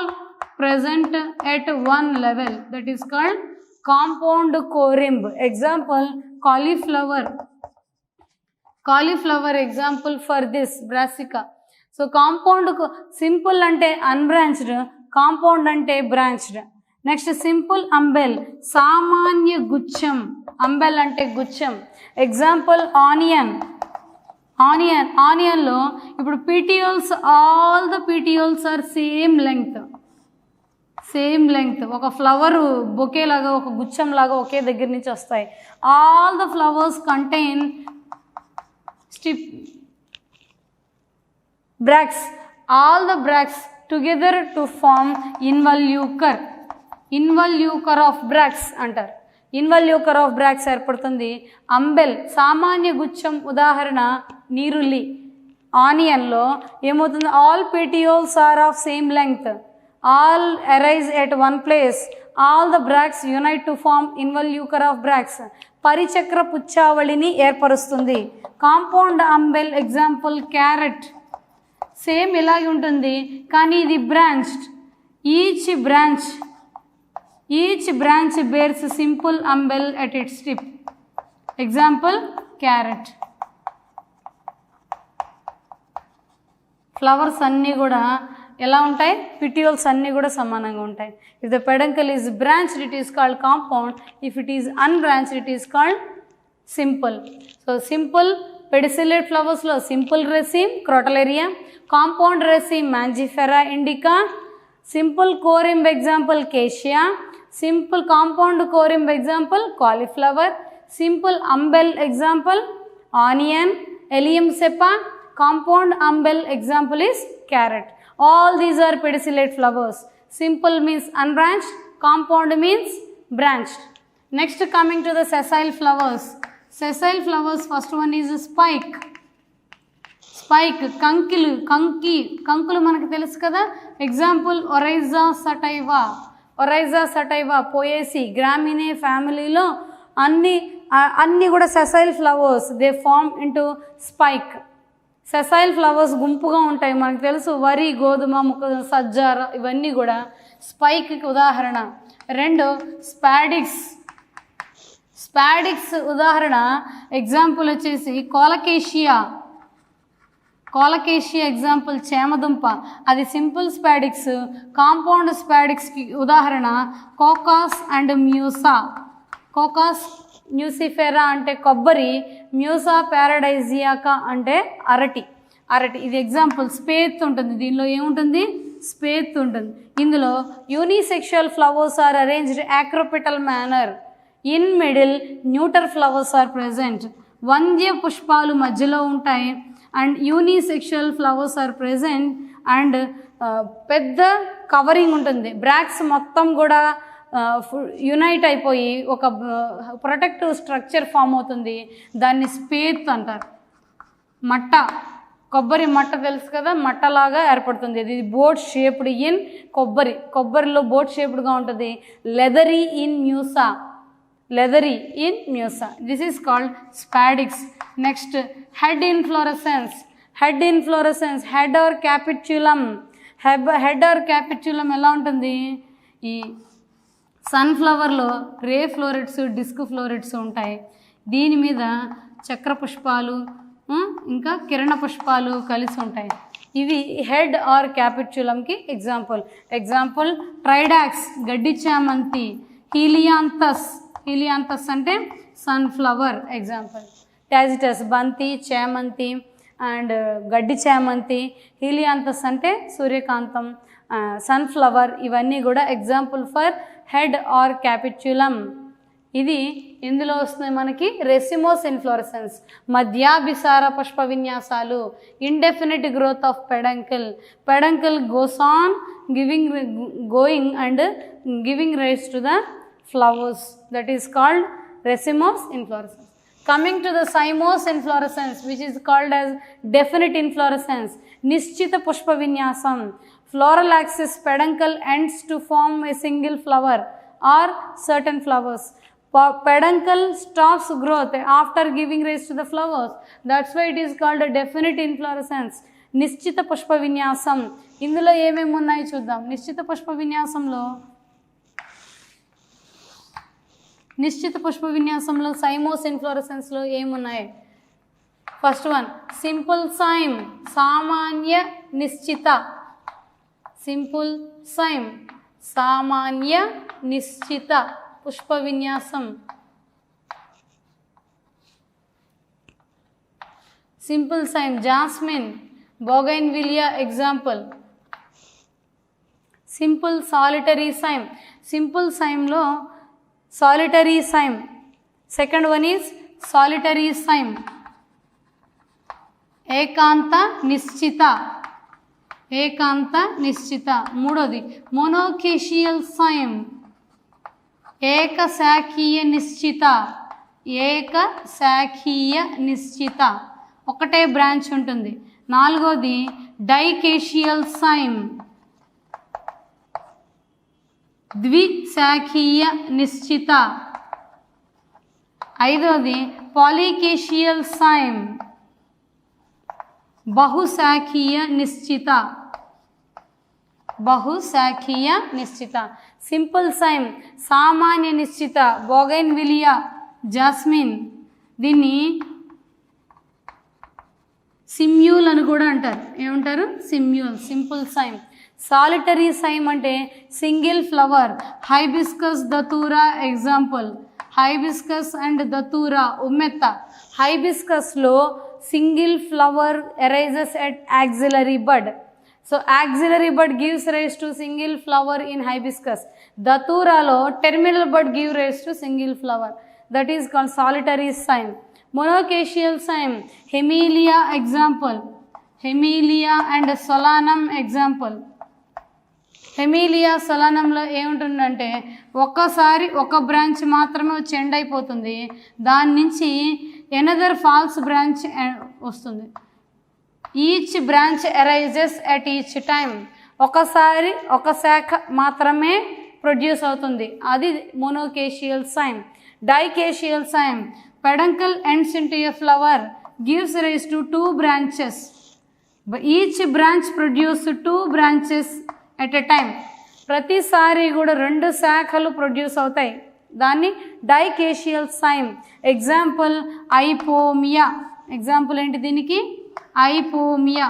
present at one level, that is called compound corimb. Example, cauliflower example for this, brassica. So compound simple ante unbranched, compound ante branched. Next simple umbel, samanya gucham, umbel ante gucham. Example onion lo ippudu petioles, all the petioles are same length. Same length, ఒక flower bouquet లాగా, ఒక గుచ్చం లాగా ఒకే దగ్గర నుంచి వస్తాయి. All the flowers contain స్టిప్ bracts, all the bracts together to form involucre. Involucre of bracts అంటారు. ఇన్వల్యూకర్ ఆఫ్ బ్రాక్ట్స్ ఏర్పడుతుంది. అంబెల్ సామాన్య గుచ్చం, ఉదాహరణ నీరుల్లి. ఆనియన్లో ఏమవుతుంది, all petioles are of same length, all arise at one place, all the bracts unite to form involucre of bracts. పరిచక్ర పుచ్చావళిని ఏర్పరుస్తుంది. Compound umbel example carrot. Same ఇలాగే ఉంటుంది కానీ ఇది branched. Each branch bears simple umbel at its tip. Example carrot. Flowers అన్నీ కూడా ఎలా ఉంటాయి, పిటియోల్స్ అన్నీ కూడా సమానంగా ఉంటాయి. If the peduncle is branched it is called compound, if it is unbranched it is called simple. So simple pedicellate ఫ్లవర్స్లో simple raceme crotalaria, compound raceme mangifera indica, simple corymb example cassia, simple compound corymb example cauliflower, simple umbel example onion, allium cepa, compound umbel example is carrot. All these are pedicellate flowers. Simple means unbranched, compound means branched. Next, coming to the sessile flowers. Sessile flowers, first one is spike. Spike, కంకులు మనకు తెలుసు కదా. Example ఒరైజా సటైవా. ఒరైజా సటైవా పోయేసి గ్రామినే ఫ్యామిలీలో అన్ని కూడా sessile flowers, they form into spike. Sessile flowers గుంపుగా ఉంటాయి మనకు తెలుసు. వరి, గోధుమ, సజ్జ ఇవన్నీ కూడా స్పైక్కి ఉదాహరణ. రెండు స్పాడిక్స్. స్పాడిక్స్ ఉదాహరణ ఎగ్జాంపుల్ వచ్చేసి కోలకేషియా. కోలకేషియా ఎగ్జాంపుల్ చేమదుంప, అది సింపుల్ స్పాడిక్స్. కాంపౌండ్ స్పాడిక్స్కి ఉదాహరణ కోకాస్ అండ్ మ్యూసా. కోకాస్ న్యూసిఫెరా అంటే కొబ్బరి, మ్యూసా ప్యారడైజియాకా అంటే అరటి. ఇది ఎగ్జాంపుల్. స్పేత్ ఉంటుంది, దీనిలో ఏముంటుంది, స్పేత్ ఉంటుంది. ఇందులో unisexual flowers are arranged acropetal manner. In middle neuter flowers are present. వంద్య పుష్పాలు మధ్యలో ఉంటాయి and unisexual flowers are present and పెద్ద కవరింగ్ ఉంటుంది. బ్రాక్స్ మొత్తం కూడా యునైట్ అయిపోయి ఒక ప్రొటెక్టివ్ స్ట్రక్చర్ ఫామ్ అవుతుంది. దాన్ని స్పేత్ అంటారు. మట్ట, కొబ్బరి మట్ట తెలుసు కదా, మట్టలాగా ఏర్పడుతుంది. ఇది బోట్ షేప్డ్ ఇన్ కొబ్బరిలో బోట్ షేప్డ్గా ఉంటుంది. Leathery in musa. This is called spadix. Next head inflorescence. Head or capitulum. Head or capitulum ఎలా ఉంటుంది, ఈ సన్ఫ్లవర్లో రే ఫ్లోరెట్స్, డిస్క్ ఫ్లోరెట్స్ ఉంటాయి. దీని మీద చక్ర పుష్పాలు ఇంకా కిరణ పుష్పాలు కలిసి ఉంటాయి. ఇవి హెడ్ ఆర్ క్యాపిట్యులంకి ఎగ్జాంపుల్ ట్రైడాక్స్ గడ్డి చామంతి, హీలియాంతస్ అంటే సన్ఫ్లవర్ ఎగ్జాంపుల్. టాజిటస్ బంతి, చామంతి అండ్ గడ్డి చామంతి. హీలియాంతస్ అంటే సూర్యకాంతం, సన్ఫ్లవర్ ఇవన్నీ కూడా ఎగ్జాంపుల్ ఫర్ హెడ్ ఆర్ క్యాపిట్యులం. ఇది ఇందులో వస్తుంది మనకి రెసిమోస్ ఇన్ఫ్లోరసెన్స్, మధ్యాభిసార పుష్ప విన్యాసాలు, indefinite growth of peduncle goes on going and giving rise to the flowers, that is called racemose inflorescence. Coming to the cymose inflorescence, which is called as definite inflorescence, nischita pushpa vinyasam. Floral axis peduncle ends to form a single flower or certain flowers. Peduncle stops growth after giving rise to the flowers. That's why it is called a definite inflorescence. నిశ్చిత పుష్ప విన్యాసం. ఇందులో ఏమేమి ఉన్నాయి చూద్దాం. నిశ్చిత పుష్ప విన్యాసంలో సైమోస్ ఇన్ఫ్లోరసెన్స్లో ఏమున్నాయి? First one simple cyme, సామాన్య నిశ్చిత. సింపుల్ సైమ్, సామాన్య నిశ్చిత పుష్ప విన్యాసం. Simple cyme jasmine, bougainvillea example. Simple solitary cyme. Simple సైమ్లో solitary cyme. Second one is solitary cyme. ఏకాంత నిశ్చిత. ఏకాంత నిశ్చిత. మూడోది మోనోకేషియల్ సైమ్. ఏకశాఖీయ నిశ్చిత. ఏకశాఖీయ నిశ్చిత, ఒకటే బ్రాంచ్ ఉంటుంది. నాలుగోది డైకేషియల్ సైమ్. ద్విశాఖీయ నిశ్చిత. ఐదోది పాలికేషియల్ సైమ్. బహుశాఖీయ నిశ్చిత. బహుశాఖీయ నిశ్చిత. సింపుల్ సైమ్ సామాన్య నిశ్చిత. Bougainvillea, jasmine. దీన్ని సిమ్యూల్ అని కూడా అంటారు. ఏమంటారు? సిమ్యూల్. Simple cyme. సాలిటరీ సైమ్ అంటే single flower. Hibiscus datura example. Hibiscus and datura ఉమ్మెత్త. హైబిస్కస్లో single flower arises at axillary bud. So axillary bud gives rise to single flower in hibiscus. Daturalo terminal bud gives rise to single flower. That is called solitary cyme. Monocacial cyme, Hemilia example. Hemilia and Solanum example. హెమీలియా సొలానంలో ఏముంటుందంటే ఒక్కసారి ఒక branch మాత్రమే వచ్చి end అయిపోతుంది. దాని నుంచి another false branch వస్తుంది. Each branch arises at each time. ఒకసారి ఒక శాఖ మాత్రమే ప్రొడ్యూస్ అవుతుంది. అది monochasial cyme. Dichasial cyme, peduncle ends into a flower, gives rise to 2 branches. Each branch produce 2 branches at a time. ప్రతిసారి కూడా 2 శాఖలు ప్రొడ్యూస్ అవుతాయి. దాన్ని dichasial cyme. Example ipomoea. Example ఏంటి దీనికి? Ipomoea.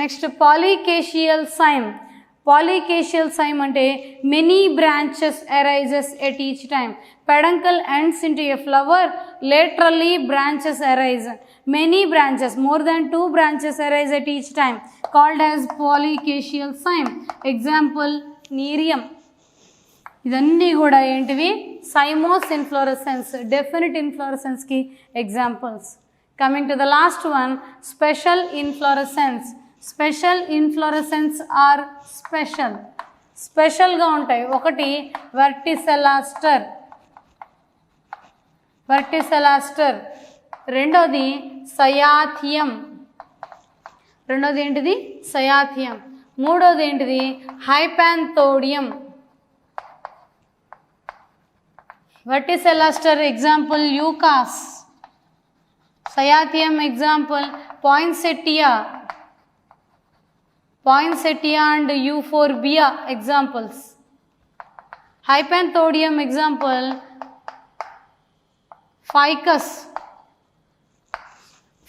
Next polychasial cyme. Polychasial cyme అంటే many branches arises at each time. పెడంకల్ ends into a flower, laterally branches arise. Many branches, more than 2 branches arise at each time, called as polycacial cyme. Example Nerium. ఇదన్నీ కూడా ఏంటివి? Cymose inflorescence, definite ఇన్ఫ్లోరెసెన్స్కి examples. Coming to the last one, special inflorescence. Special inflorescence are special. స్పెషల్గా ఉంటాయి. ఒకటి వర్టిసెలాస్టర్. వర్టిసెలాస్టర్. రెండోది cyathium. రెండోది ఏంటిది? సయాథియం. మూడోది ఏంటిది? Hypanthodium. Verticillaster example leucas. Cyathium example poinsettia. Poinsettia and euphorbia examples. Hypanthodium example ficus.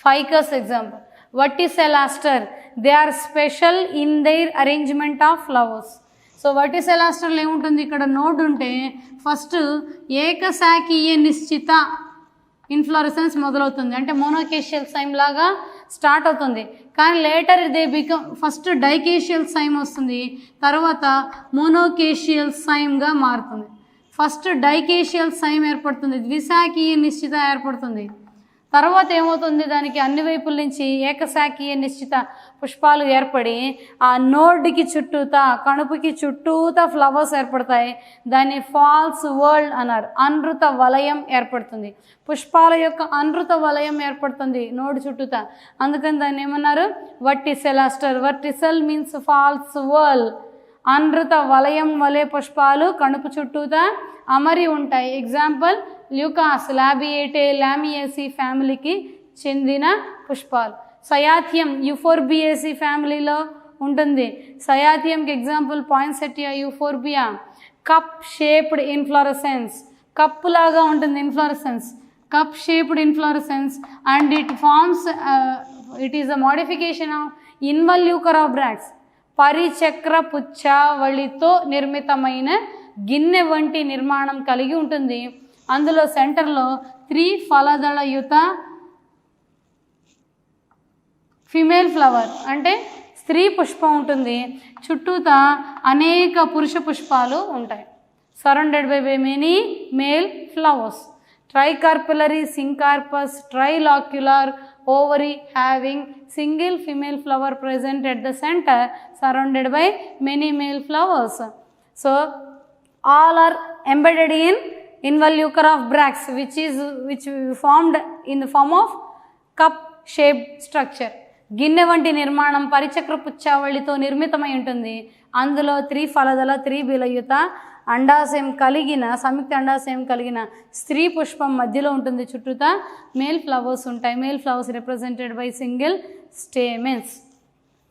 Ficus example. Verticelaster, they are special in their arrangement of flowers. So వర్టిసెలాస్టర్లో ఏముంటుంది? ఇక్కడ నోడ్ ఉంటే ఫస్ట్ ఏకశాఖీయ నిశ్చిత ఇన్ఫ్లోరెసెన్స్ మొదలవుతుంది. అంటే మోనోకేషియల్ సైమ్ లాగా స్టార్ట్ అవుతుంది. కానీ later they become first dichasial cyme వస్తుంది, తర్వాత మోనోకేషియల్ సైమ్గా మారుతుంది. ఫస్ట్ డైకేషియల్ సైమ్ ఏర్పడుతుంది, ద్విశాఖీయ నిశ్చిత ఏర్పడుతుంది. తర్వాత ఏమవుతుంది? దానికి అన్ని వైపుల నుంచి ఏకశాఖీయ నిశ్చిత పుష్పాలు ఏర్పడి ఆ నోడ్కి చుట్టూతా, కణుపుకి చుట్టూతా ఫ్లవర్స్ ఏర్పడతాయి. దాన్ని ఫాల్స్ వరల్డ్ అన్నారు. అనృత వలయం ఏర్పడుతుంది. పుష్పాల యొక్క అనృత వలయం ఏర్పడుతుంది నోడ్ చుట్టూతా. అందుకని దాన్ని ఏమన్నారు? వర్టిసెలాస్టర్. వర్టిసెల్ మీన్స్ ఫాల్స్ వరల్డ్. అనృత వలయం వలె పుష్పాలు కణుపు చుట్టూతా అమరి ఉంటాయి. ఎగ్జాంపుల్ ల్యూకాస్, లామియేసి ఫ్యామిలీకి చెందిన పుష్పాలు. సయాథియం యూఫోర్బియేసి ఫ్యామిలీలో ఉంటుంది. సయాథియంకి example poinsettia, euphorbia. Cup shaped inflorescence, cup లాగా ఉంటుంది inflorescence. Cup shaped inflorescence and it is a modification of involucral bracts. పరిచక్ర పుచ్చావళితో నిర్మితమైన గిన్నె వంటి నిర్మాణం కలిగి ఉంటుంది. అందులో సెంటర్లో 3 ఫలదళయుత ఫిమేల్ ఫ్లవర్, అంటే స్త్రీ పుష్పం ఉంటుంది, చుట్టూతా అనేక పురుష పుష్పాలు ఉంటాయి. Surrounded by many male flowers. Tricarpellary syncarpous trilocular ovary having single female flower present at the center surrounded by many male flowers. So all are embedded in involucre of bracts which formed in the form of cup shaped structure. గిన్నె వంటి నిర్మాణం పరిచక్ర పుచ్చావళితో నిర్మితమై ఉంటుంది. అందులో త్రిఫలదల త్రిబిలయుత అండాశయం కలిగిన సంయుక్త అండాశయం కలిగిన స్త్రీ పుష్పం మధ్యలో ఉంటుంది. చుట్టూతా మేల్ ఫ్లవర్స్ ఉంటాయి. Male flowers represented by single stamens.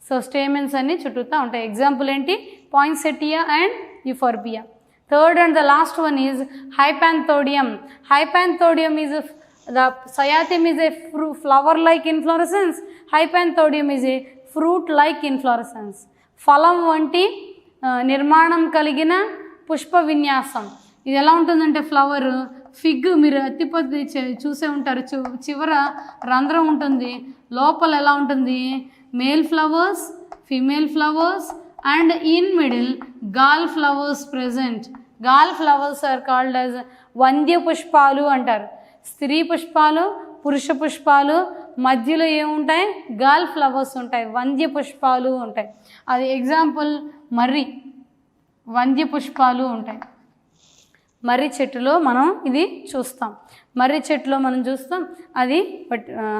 So stamens అన్ని చుట్టూతా ఉంటాయి. ఎగ్జాంపుల్ ఏంటి? Poinsettia and euphorbia. Third and the last one is hypanthodium. Hypanthodium is the cyathium is a flower like inflorescence. Hypanthodium is a fruit like inflorescence. ఫలం వంటి నిర్మాణం కలిగిన పుష్ప విన్యాసం. ఇది ఎలా ఉంటుందంటే ఫ్లవర్ ఫిగ్ మీరు అత్తిపత్తి చూసే ఉంటారు. చివర రంధ్రం ఉంటుంది, లోపల ఎలా ఉంటుంది? Male flowers, female flowers and in middle gall flowers present. Gall flowers are called as వంద్య పుష్పాలు అంటారు. స్త్రీ పుష్పాలు, పురుష పుష్పాలు, మధ్యలో ఏముంటాయి? గాల్ ఫ్లవర్స్ ఉంటాయి, వంద్య పుష్పాలు ఉంటాయి. అది ఎగ్జాంపుల్ మర్రి, వంద్య పుష్పాలు ఉంటాయి. మర్రి చెట్టులో మనం ఇది చూస్తాం. మర్రి చెట్టులో మనం చూస్తాం అది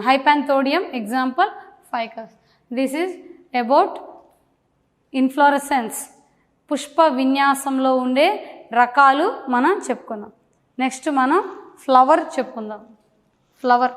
hypanthodium example ficus. This is about inflorescence. పుష్ప విన్యాసంలో ఉండే రకాలు మనం చెప్పుకున్నాం. నెక్స్ట్ మనం ఫ్లవర్ చెప్పుకుందాం. ఫ్లవర్